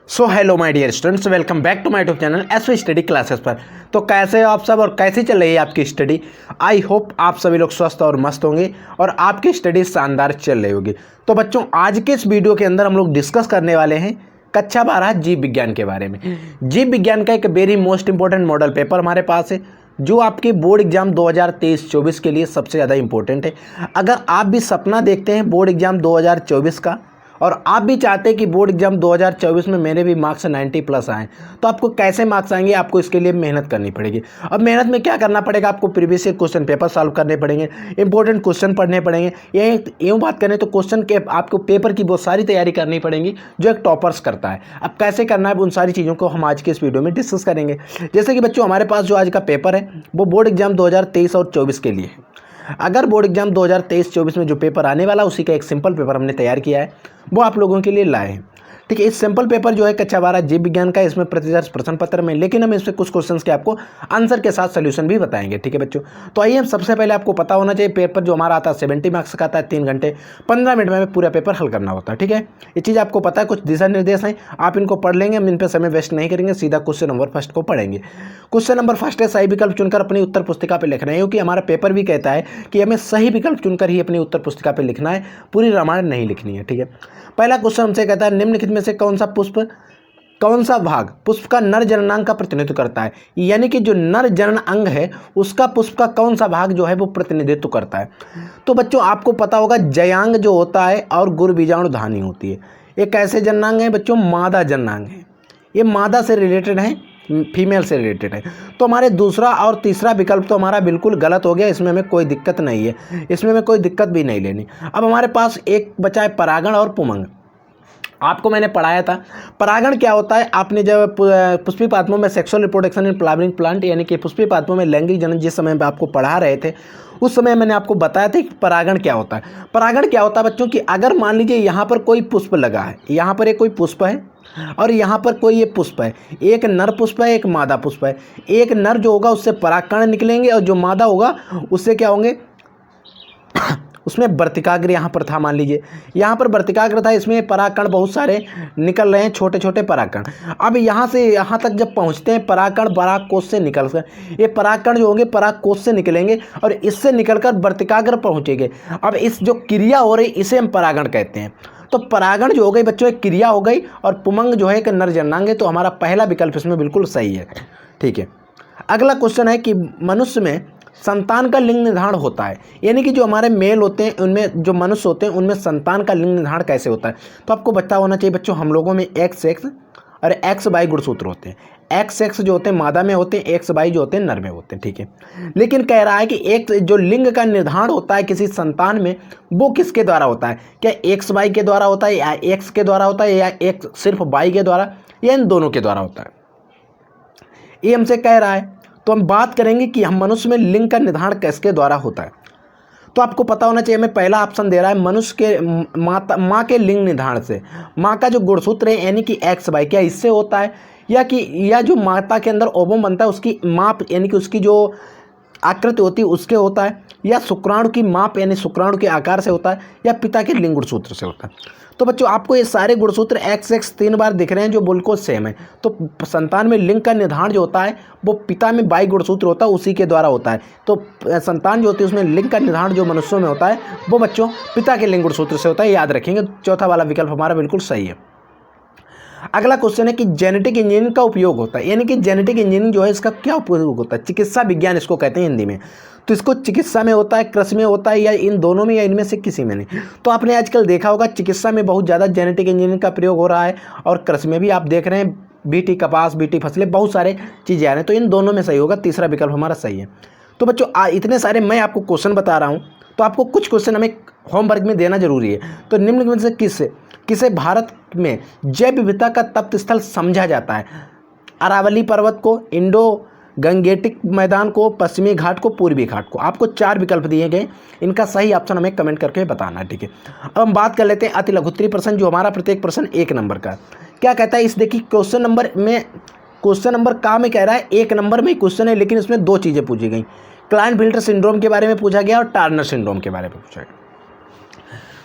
So hello my dear students, welcome back to my YouTube channel SV study classes पर। तो कैसे हो आप सब और कैसी चल रही है आपकी स्टडी। आई होप आप सभी लोग स्वस्थ और मस्त होंगे और आपकी स्टडी शानदार चल रही होगी। तो बच्चों, आज के इस वीडियो के अंदर हम लोग डिस्कस करने वाले हैं कक्षा 12 जीव विज्ञान के बारे में। जीव विज्ञान का एक very most important model paper हमारे पास है जो आपके बोर्ड एग्जाम 2023-24 के लिए सबसे ज़्यादा इंपॉर्टेंट है। अगर आप भी सपना देखते हैं बोर्ड एग्जाम 2024 का और आप भी चाहते हैं कि बोर्ड एग्जाम 2024 में मेरे भी मार्क्स 90+ आएँ, तो आपको कैसे मार्क्स आएंगे, आपको इसके लिए मेहनत करनी पड़ेगी। अब मेहनत में क्या करना पड़ेगा, आपको previous year question paper solve करने पड़ेंगे, इंपॉर्टेंट क्वेश्चन पढ़ने पड़ेंगे। यूँ बात करें तो क्वेश्चन के आपको पेपर की बहुत सारी तैयारी करनी पड़ेगी जो एक टॉपर्स करता है। अब कैसे करना है, उन सारी चीज़ों को हम आज के इस वीडियो में डिस्कस करेंगे। जैसे कि बच्चों, हमारे पास जो आज का पेपर है वो बोर्ड एग्जाम 2023 और 24 के लिए है। अगर बोर्ड एग्जाम 2023-24 में जो पेपर आने वाला उसी का एक सिंपल पेपर हमने तैयार किया है, वो आप लोगों के लिए लाए हैं। ठीक है, इस सिंपल पेपर जो है कक्षा 12 जीव विज्ञान का, इसमें प्रतिदर्श प्रश्न पत्र में, लेकिन हम इसमें कुछ क्वेश्चंस के आपको आंसर के साथ सोल्यूशन भी बताएंगे। ठीक है बच्चों, तो आइए हम सबसे पहले आपको पता होना चाहिए पेपर जो हमारा आता है 70 मार्क्स का आता है, 3 घंटे 15 मिनट में पूरा पेपर हल करना होता है। ठीक है, ये चीज़ आपको पता है, कुछ दिशा निर्देश हैं, आप इनको पढ़ लेंगे, हम इन पर समय वेस्ट नहीं करेंगे, सीधा क्वेश्चन नंबर फर्स्ट को पढ़ेंगे। क्वेश्चन नंबर फर्स्ट है, सही विकल्प चुनकर अपनी उत्तर पुस्तिका पर लिखना है, क्योंकि हमारा पेपर भी कहता है कि हमें सही विकल्प चुनकर ही अपनी उत्तर पुस्तिका पर लिखना है, पूरी रामायण नहीं लिखनी है। ठीक है, पहला क्वेश्चन हमसे कहता है निम्नलिखित में से कौन सा भाग पुष्प का नर जननांग का प्रतिनिधित्व करता है, यानी कि जो नर जनन अंग है उसका पुष्प का कौन सा भाग जो है वो प्रतिनिधित्व करता है। तो बच्चों, आपको पता होगा जयांग जो होता है और गुरु बीजाणु धानी होती है। ये कैसे जननांग है बच्चों, मादा जननांग है, ये मादा से रिलेटेड है, फीमेल से रिलेटेड है। तो हमारे दूसरा और तीसरा विकल्प तो हमारा बिल्कुल गलत हो गया, इसमें हमें कोई दिक्कत नहीं है, इसमें हमें कोई दिक्कत भी नहीं लेनी। अब हमारे पास एक बचा है परागण और पुमंग। आपको मैंने पढ़ाया था परागण क्या होता है, आपने जब पुष्पी पात्मों में sexual reproduction in flowering plant, यानी कि पुष्पी पात्मों में लैंगिक जनन जिस समय पे आपको पढ़ा रहे थे उस समय मैंने आपको बताया था कि परागण क्या होता है। परागण क्या होता है बच्चों कि अगर मान लीजिए यहाँ पर कोई पुष्प लगा है, यहाँ पर एक कोई पुष्प है और यहाँ पर कोई ये पुष्प है, एक नर पुष्प है एक मादा पुष्प है। एक नर जो होगा उससे परागकण निकलेंगे और जो मादा होगा उससे क्या होंगे उसमें वर्तिकाग्र यहाँ पर था, मान लीजिए यहाँ पर वर्तिकाग्र था, इसमें परागकण बहुत सारे निकल रहे हैं, छोटे छोटे परागकण। अब यहाँ से यहाँ तक जब पहुँचते हैं परागकण परागकोश से निकल कर, ये परागकण जो होंगे परागकोश से निकलेंगे और इससे निकलकर वर्तिकाग्र पहुँचेंगे। अब इस जो क्रिया हो रही इसे हम परागण कहते हैं। तो परागण जो हो गई बच्चों एक क्रिया हो गई और पुमंग जो है एक नर जननांग है, तो हमारा पहला विकल्प इसमें बिल्कुल सही है। ठीक है, अगला क्वेश्चन है कि मनुष्य में संतान का लिंग निर्धारण होता है, यानी कि जो हमारे मेल होते हैं उनमें, जो मनुष्य होते हैं उनमें संतान का लिंग निर्धारण कैसे होता है। तो आपको पता होना चाहिए बच्चों, हम लोगों में XX और XY गुणसूत्र होते हैं। XX जो होते हैं मादा में होते हैं, XY जो होते हैं नर में होते हैं। ठीक है, लेकिन कह रहा है कि एक जो लिंग का निर्धारण होता है किसी संतान में वो किसके द्वारा होता है, क्या XY के द्वारा होता है या X के द्वारा होता है या X सिर्फ Y के द्वारा या इन दोनों के द्वारा होता है, ये हमसे कह रहा है। तो हम बात करेंगे कि हम मनुष्य में लिंग का निर्धारण किसके द्वारा होता है। तो आपको पता होना चाहिए, हमें पहला ऑप्शन दे रहा है मनुष्य के माँ के लिंग निर्धारण से, माँ का जो गुणसूत्र है यानी कि XY क्या इससे होता है, या जो माता के अंदर ओवम बनता है उसकी माप यानी कि उसकी जो आकृति होती है उसके होता है, या शुक्राणु की माप यानी शुक्राणु के आकार से होता है, या पिता के लिंग गुणसूत्र से होता है। तो बच्चों, आपको ये सारे गुणसूत्र XX 3 बार दिख रहे हैं जो बिल्कुल सेम है। तो संतान में लिंग का निर्धारण जो होता है वो पिता में Y गुणसूत्र होता है उसी के द्वारा होता है। तो संतान जो होती है उसमें लिंग का निर्धारण जो मनुष्यों में होता है वो बच्चों पिता के लिंग गुणसूत्र से होता है, याद रखेंगे। चौथा वाला विकल्प हमारा बिल्कुल सही है। अगला क्वेश्चन है कि जेनेटिक इंजीनियरिंग का उपयोग होता है, यानी कि जेनेटिक इंजीनियरिंग जो है इसका क्या उपयोग होता है। चिकित्सा विज्ञान इसको कहते हैं हिंदी में। तो इसको चिकित्सा में होता है, कृषि में होता है, या इन दोनों में, या इनमें से किसी में नहीं। तो आपने आजकल देखा होगा चिकित्सा में बहुत ज़्यादा जेनेटिक इंजीनियरिंग का प्रयोग हो रहा है और कृषि में भी आप देख रहे हैं BT कपास, BT फसलें, बहुत सारे चीज़ें आ रहे हैं। तो इन दोनों में सही होगा, तीसरा विकल्प हमारा सही है। तो बच्चों, इतने सारे मैं आपको क्वेश्चन बता रहा हूँ, तो आपको कुछ क्वेश्चन हमें होमवर्क में देना जरूरी है। तो निम्नलिखित में से किसे भारत में जैव विविधता का तप्त स्थल समझा जाता है। अरावली पर्वत को, इंडो गंगेटिक मैदान को, पश्चिमी घाट को, पूर्वी घाट को। आपको 4 विकल्प दिए गए, इनका सही ऑप्शन हमें कमेंट करके बताना है। ठीक है, अब हम बात कर लेते हैं अति लघुत्तरीय प्रश्न, जो हमारा प्रत्येक प्रश्न 1 नंबर का क्या कहता है। इस देखिए क्वेश्चन नंबर का में कह रहा है 1 नंबर में क्वेश्चन है, लेकिन इसमें 2 चीज़ें पूछी गई। क्लाइनफिल्टर सिंड्रोम के बारे में पूछा गया और टार्नर सिंड्रोम के बारे में पूछा गया।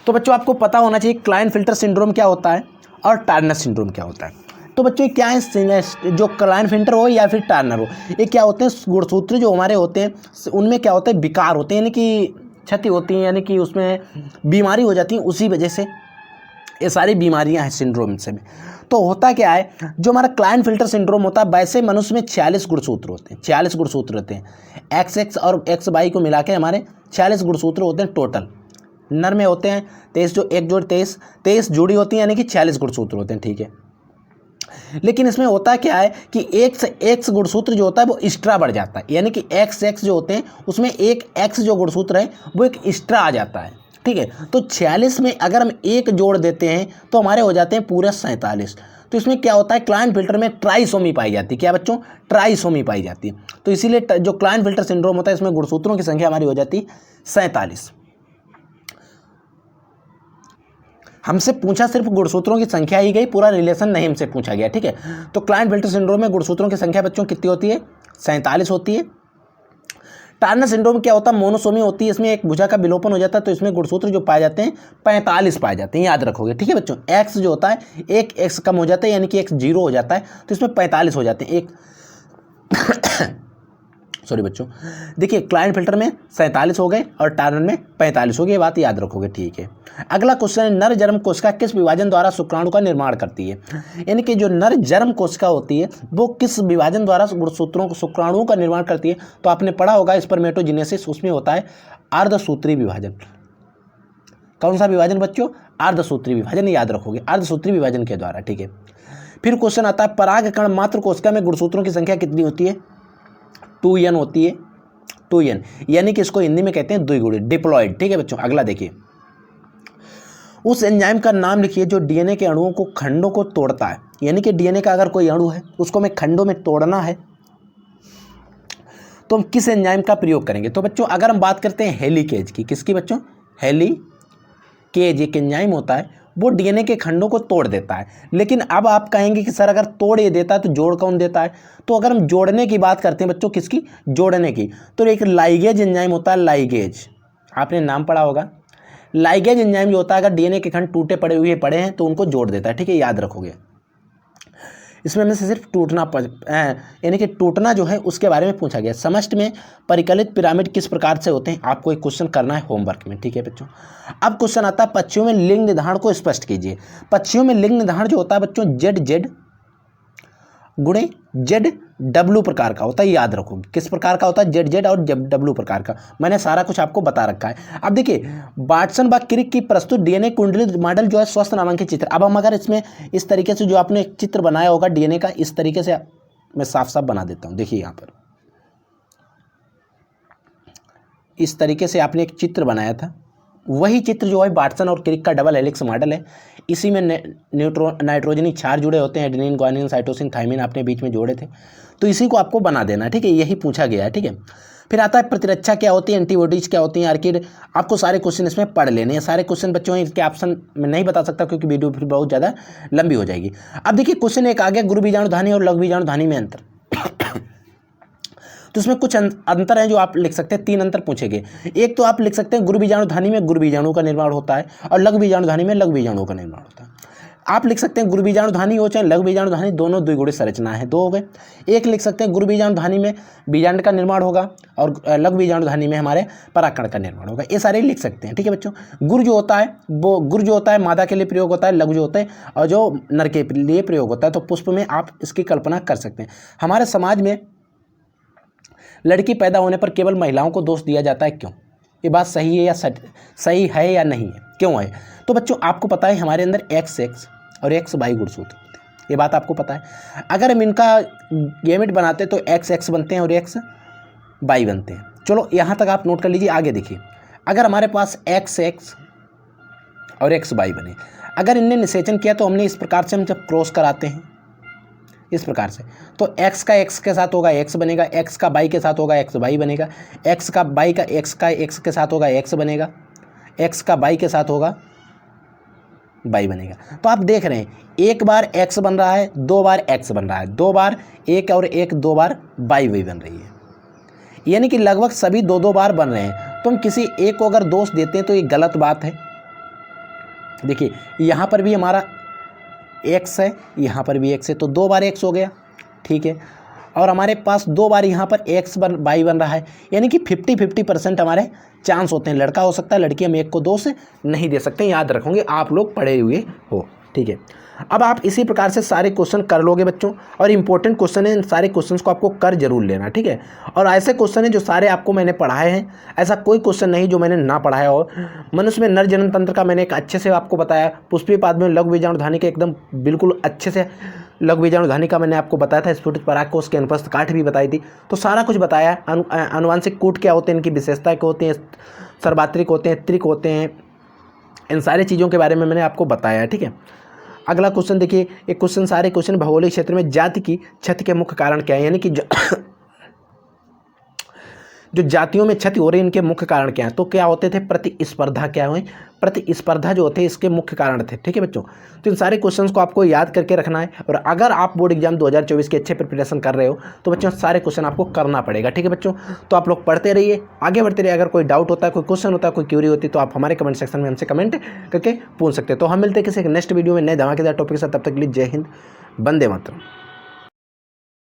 तो बच्चों, आपको पता होना चाहिए क्लाइनफिल्टर सिंड्रोम क्या होता है और टार्नर सिंड्रोम क्या होता है। तो बच्चों ये क्या है, जो क्लाइनफिल्टर हो या फिर टर्नर हो, ये क्या होते हैं, गुणसूत्र जो हमारे होते हैं उनमें क्या होता है, विकार होते हैं, यानी कि क्षति होती है, यानी कि उसमें बीमारी हो जाती है। उसी वजह से ये सारी बीमारियां हैं सिंड्रोम से में। तो होता क्या है, जो हमारा क्लाइनफिल्टर सिंड्रोम होता है, वैसे मनुष्य में 46 गुणसूत्र होते हैं, 46 गुणसूत्र होते हैं। XX और XY को मिला के हमारे 46 गुणसूत्र होते हैं टोटल। नर में होते हैं 23, जो एक जोड़ 23 जोड़ी होती है, यानी कि 46 गुणसूत्र होते हैं, ठीक है। लेकिन इसमें होता क्या है कि X गुणसूत्र जो होता है वो एक्स्ट्रा बढ़ जाता है, यानी कि XX जो होते हैं उसमें एक X जो गुणसूत्र है वो एक एक्स्ट्रा आ जाता है, ठीक है। तो 46 में अगर हम एक जोड़ देते हैं तो हमारे हो जाते हैं पूरे 47। तो इसमें क्या होता है, क्लाइनफिल्टर में ट्राइसोमी पाई जाती है। क्या बच्चों, ट्राइसोमी पाई जाती है। तो इसीलिए जो क्लाइनफिल्टर सिंड्रोम होता है इसमें गुणसूत्रों की संख्या हमारी हो जाती है 47। हमसे पूछा सिर्फ गुणसूत्रों की संख्या ही गई, पूरा रिलेशन नहीं हमसे पूछा गया, ठीक है। तो क्लाइनफिल्टर सिंड्रोम में गुणसूत्रों की संख्या बच्चों कितनी होती है, 47 होती है। टर्नर सिंड्रोम क्या होता है, मोनोसोमी होती है, इसमें एक भुजा का विलोपन हो जाता है, तो इसमें गुणसूत्र जो पाए जाते हैं 45 पाए जाते हैं, याद रखोगे, ठीक है बच्चों। एक्स जो होता है एक एक्स कम हो जाता है, यानी कि एक्स 0 हो जाता है, तो इसमें 45 हो जाते हैं एक सॉरी बच्चों, देखिए क्लाइनफिल्टर में 47 हो गए और टर्नर में 45 हो गए, ये बात याद रखोगे, ठीक है। अगला क्वेश्चन है, नर जर्म कोशिका किस विभाजन द्वारा शुक्राणु का निर्माण करती है। यानी कि जो नर जर्म कोशिका होती है वो किस विभाजन द्वारा शुक्राणुओं का निर्माण करती है। तो आपने पढ़ा होगा स्पर्मेटोजेनेसिस, उसमें होता है अर्धसूत्री विभाजन। कौन सा विभाजन बच्चों, अर्धसूत्री विभाजन, याद रखोगे अर्धसूत्री विभाजन के द्वारा, ठीक है। फिर क्वेश्चन आता है, परागकण मात्र कोशिका में गुणसूत्रों की संख्या कितनी होती है, 2n होती है, 2n, यानी कि इसको हिंदी में कहते हैं द्विगुणी, डिप्लॉयड, ठीक है बच्चों। अगला देखिए, उस एंजाइम का नाम लिखिए जो डीएनए के अणुओं को खंडों को तोड़ता है। यानी कि डीएनए का अगर कोई अणु है उसको हमें खंडों में तोड़ना है तो हम किस एंजाइम का प्रयोग करेंगे। तो बच्चों अगर हम बात करते हैं हेलिकेज की, किसकी बच्चों, हेलिकेज एक एंजाइम होता है, वो डीएनए के खंडों को तोड़ देता है। लेकिन अब आप कहेंगे कि सर अगर तोड़ ये देता है तो जोड़ कौन देता है। तो अगर हम जोड़ने की बात करते हैं बच्चों, किसकी, जोड़ने की, तो एक लाइगेज एंजाइम होता है, लाइगेज, आपने नाम पढ़ा होगा। लाइगेज एंजाइम जो होता है अगर डीएनए के खंड टूटे पड़े हैं तो उनको जोड़ देता है, ठीक है, याद रखोगे। इसमें हमें से सिर्फ टूटना यानी कि टूटना जो है उसके बारे में पूछा गया। समष्टि में परिकलित पिरामिड किस प्रकार से होते हैं, आपको एक क्वेश्चन करना है होमवर्क में, ठीक है बच्चों। अब क्वेश्चन आता है, पक्षियों में लिंग निर्धारण को स्पष्ट कीजिए। पक्षियों में लिंग निर्धारण जो होता है बच्चों ZZ गुणे ZW प्रकार का होता है, याद रखो किस प्रकार का होता है, ZZ और W प्रकार का। मैंने सारा कुछ आपको बता रखा है। अब देखिए, वाटसन व क्रिक की प्रस्तुत डीएनए कुंडली मॉडल जो है स्वस्थ नामांकित चित्र। अब हम अगर इसमें इस तरीके से जो आपने एक चित्र बनाया होगा डीएनए का, इस तरीके से मैं साफ साफ बना देता हूँ। देखिए यहाँ पर इस तरीके से आपने एक चित्र बनाया था, वही चित्र जो है वाटसन और क्रिक का डबल हेलिक्स मॉडल है। इसी में नाइट्रोजनी क्षार जुड़े होते हैं, एडेनिन, ग्वानिन, साइटोसिन, थाइमिन आपने बीच में जोड़े थे, तो इसी को आपको बना देना है, ठीक है, यही पूछा गया है, ठीक है। फिर आता है प्रतिरक्षा क्या होती है, एंटीबॉडीज क्या होती हैं, आर्किड। आपको सारे क्वेश्चन इसमें पढ़ लेने हैं, सारे क्वेश्चन बच्चों इसके ऑप्शन में नहीं बता सकता क्योंकि वीडियो फिर बहुत ज़्यादा लंबी हो जाएगी। अब देखिए क्वेश्चन एक आ गया, गुरु बीजाणुधानी और लघु बीजाणुधानी में अंतर। तो इसमें कुछ अंतर हैं जो आप लिख सकते हैं, 3 अंतर पूछेंगे। एक तो आप लिख सकते हैं गुरु बीजाणुधानी में गुरु बीजाणु का निर्माण होता है और लघु बीजाणुधानी में लघु बीजाणु का निर्माण होता है। आप लिख सकते हैं गुरु बीजाणुधानी हो चाहे लघु बीजाणुधानी, दोनों द्विगुणी संरचना है, 2 हो गए। एक लिख सकते हैं गुरु बीजाणुधानी में बीजांड का निर्माण होगा और लघु बीजाणुधानी में हमारे परागकण का निर्माण होगा, ये सारे लिख सकते हैं, ठीक है बच्चों। गुरु जो होता है मादा के लिए प्रयोग होता है, लघु जो होता है और जो नर के लिए प्रयोग होता है। तो पुष्प में आप इसकी कल्पना कर सकते हैं। हमारे समाज में लड़की पैदा होने पर केवल महिलाओं को दोष दिया जाता है, क्यों, ये बात सही है या नहीं है, क्यों है। तो बच्चों आपको पता है हमारे अंदर XX और XY गुणसूत्र होते हैं, ये बात आपको पता है। अगर हम इनका गैमेट बनाते हैं तो XX बनते हैं और XY बनते हैं। चलो यहाँ तक आप नोट कर लीजिए। आगे देखिए, अगर हमारे पास XX और XY बने, अगर इनने निषेचन किया तो हमने इस प्रकार से हम जब क्रॉस कराते हैं इस प्रकार से, तो X का X के साथ होगा X बनेगा, X का Y के साथ होगा XY बनेगा, X का Y का X के साथ होगा X बनेगा, X का Y के साथ होगा Y बनेगा। तो आप देख रहे हैं एक बार X बन रहा है, 2 बार X बन रहा है, 2 बार एक और एक 2 बार Y बन रही है, यानी कि लगभग सभी 2-2 बार बन रहे हैं। तो हम किसी एक को अगर दोष देते हैं तो ये गलत बात है। देखिए यहाँ पर भी हमारा x है, यहाँ पर भी x है, तो 2 बार x हो गया, ठीक है। और हमारे पास 2 बार यहाँ पर x y बन रहा है, यानी कि 50-50% हमारे चांस होते हैं। लड़का हो सकता है, लड़की हम 1 को 2 से नहीं दे सकते, याद रखोगे, आप लोग पढ़े हुए हो, ठीक है। अब आप इसी प्रकार से सारे क्वेश्चन कर लोगे बच्चों, और इंपॉर्टेंट क्वेश्चन है, इन सारे क्वेश्चंस को आपको कर जरूर लेना, ठीक है। और ऐसे क्वेश्चन है जो सारे आपको मैंने पढ़ाए हैं, ऐसा कोई क्वेश्चन नहीं जो मैंने ना पढ़ाया हो। मनुष्य में नर जनन तंत्र का मैंने एक अच्छे से आपको बताया, पुष्पीय पाद में लघु बीजाणुधानी का एकदम बिल्कुल अच्छे से लघु बीजाणुधानी का मैंने आपको बताया था, स्फुटित परागकोश के अनुपस्थित काठ भी बताई थी, तो सारा कुछ बताया। अनुवांशिक कूट क्या होते हैं, इनकी विशेषताएं क्या होती हैं, सर्वात्रिक होते हैं, त्रिक होते हैं, इन सारी चीज़ों के बारे में मैंने आपको बताया है, ठीक है। अगला क्वेश्चन देखिए, एक क्वेश्चन, सारे क्वेश्चन भौगोलिक क्षेत्र में जाति की क्षति के मुख्य कारण क्या है, यानी कि जो जातियों में क्षति हो रही है इनके मुख्य कारण क्या है। तो क्या होते थे, प्रतिस्पर्धा, क्या हुए, प्रतिस्पर्धा जो होते हैं इसके मुख्य कारण थे, ठीक है बच्चों। तो इन सारे क्वेश्चंस को आपको याद करके रखना है, और अगर आप बोर्ड एग्जाम 2024 की अच्छे प्रिपरेशन कर रहे हो तो बच्चों सारे क्वेश्चन आपको करना पड़ेगा, ठीक है बच्चों। तो आप लोग पढ़ते रहिए, आगे बढ़ते रहिए। अगर कोई डाउट होता है, कोई क्वेश्चन होता है, कोई क्यूरी होती है, तो आप हमारे कमेंट सेक्शन में हमसे कमेंट करके पूछ सकते हैं। तो हम मिलते हैं किसी नेक्स्ट वीडियो में नए धमाकेदार टॉपिक के साथ, तब तक के लिए जय हिंद, वंदे मातरम।